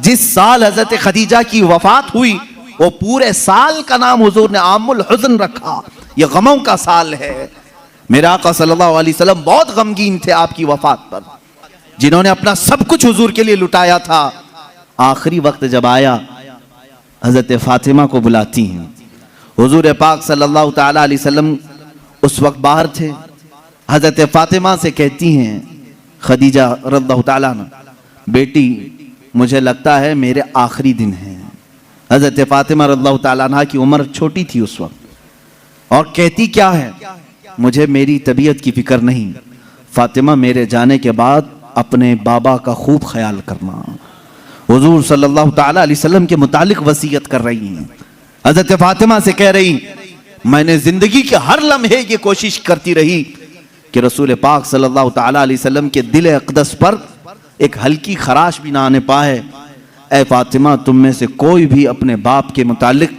जिस साल हजरत खदीजा की वफात हुई वो पूरे साल का नाम हुजूर ने आमुल हुज़्न रखा। ये गमों का साल है। मेरे आका सल्लल्लाहु अलैहि वसल्लम बहुत गमगीन थे आपकी वफात पर, जिन्होंने अपना सब कुछ हुजूर के लिए लुटाया था। आखिरी वक्त जब आया, हजरत फातिमा को बुलाती हैं। हुजूर पाक सल्लल्लाहु ताला अलैहि वसल्लम उस वक्त बाहर थे। हजरत फातिमा से कहती हैं खदीजा रज़ियल्लाहु ताला अन्हा, बेटी मुझे लगता है मेरे आखिरी दिन हैं। हजरत फातिमा रज़ियल्लाहु ताला अन्हा की उम्र छोटी थी उस वक्त, और कहती क्या है, मुझे मेरी तबीयत की फिक्र नहीं, फातिमा मेरे जाने के बाद अपने बाबा का खूब ख्याल करना। हुजूर सल्लल्लाहु ताला अलैहि वसल्लम के मुतालिक वसीयत कर रही हैं। हजरत फातिमा से कह रही, मैंने जिंदगी के हर लम्हे ये कोशिश करती रही कि रसूल पाक सल्लल्लाहु ताला अलैहि वसल्लम के दिल अक़दस पर एक हल्की खराश भी ना आने पाए। ए फातिमा, तुम में से कोई भी अपने बाप के मुतालिक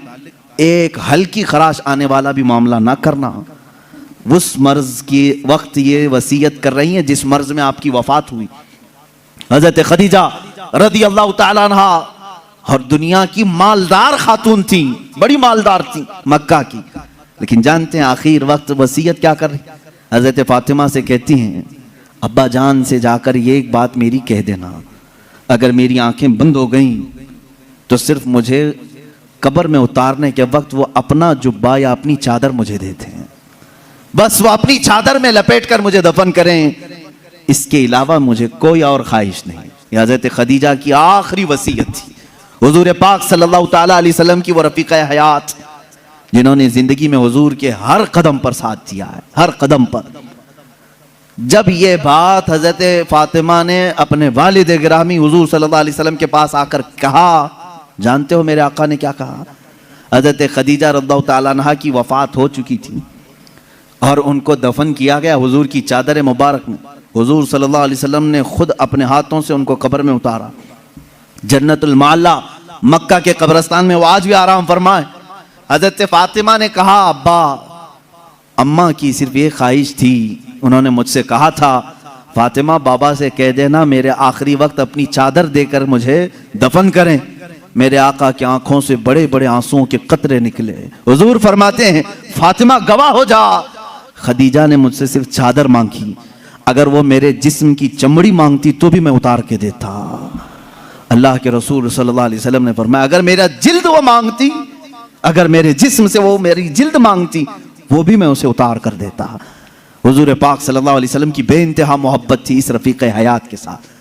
एक हल्की खराश आने वाला भी मामला ना करना। उस मर्ज के वक्त ये वसीयत कर रही हैं जिस मर्ज में आपकी वफात हुई। हजरत खदीजा रज़ियल्लाहु ताला अन्हा और दुनिया की मालदार खातून थी, बड़ी मालदार थी मक्का की, लेकिन जानते हैं आखिर वक्त वसीयत क्या कर रही। हजरत फातिमा से कहती हैं, अब्बा जान से जाकर ये एक बात मेरी कह देना, अगर मेरी आंखें बंद हो गईं तो सिर्फ मुझे कब्र में उतारने के वक्त वो अपना जुब्बा या अपनी चादर मुझे देते हैं, बस वो अपनी चादर में लपेट कर मुझे दफन करें, इसके अलावा मुझे कोई और ख्वाहिश नहीं। ये हजरत खदीजा की आखिरी वसीयत थी। हुजूर पाक सल्लल्लाहु ताला अलैहि वसल्लम की वो रफीक़े हयात, जिन्होंने जिंदगी में हुजूर के हर कदम पर साथ दिया है, हर कदम पर। जब ये बात हजरत फातिमा ने अपने वालिद गिरामी हुजूर सल्लल्लाहु अलैहि वसल्लम के पास आकर कहा, जानते हो मेरे आका ने क्या कहा? हजरत खदीजा रज़ियल्लाहु ताला अन्हा की वफात हो चुकी थी और उनको दफन किया गया हुजूर की चादर मुबारक में। हुजूर सल्लल्लाहु अलैहि वसल्लम ने खुद अपने हाथों से उनको कब्र में उतारा। जन्नतुल माला मक्का के कब्रिस्तान में वो आज भी आराम फरमाए। हजरत फातिमा ने कहा, अब्बा अम्मा की सिर्फ ये ख्वाहिश थी, उन्होंने मुझसे कहा था, फातिमा बाबा से कह देना मेरे आखिरी वक्त अपनी चादर देकर मुझे दफन करें। मेरे आका की आंखों से बड़े बड़े आंसुओं के कतरे निकले। हुजूर फरमाते हैं, फातिमा गवाह हो जा, खदीजा ने मुझसे सिर्फ चादर मांगी, अगर वो मेरे जिस्म की चमड़ी मांगती तो भी मैं उतार के देता। अल्लाह के रसूल सल्लल्लाहु अलैहि वसल्लम ने फरमाया, अगर मेरा जिल्द वो मांगती, अगर मेरे जिस्म से वो मेरी जिल्द मांगती, वो भी मैं उसे उतार कर देता। हुजूर पाक सल्लल्लाहु अलैहि वसल्लम की बेइंतहा मोहब्बत थी इस रफीक़े हयात के साथ।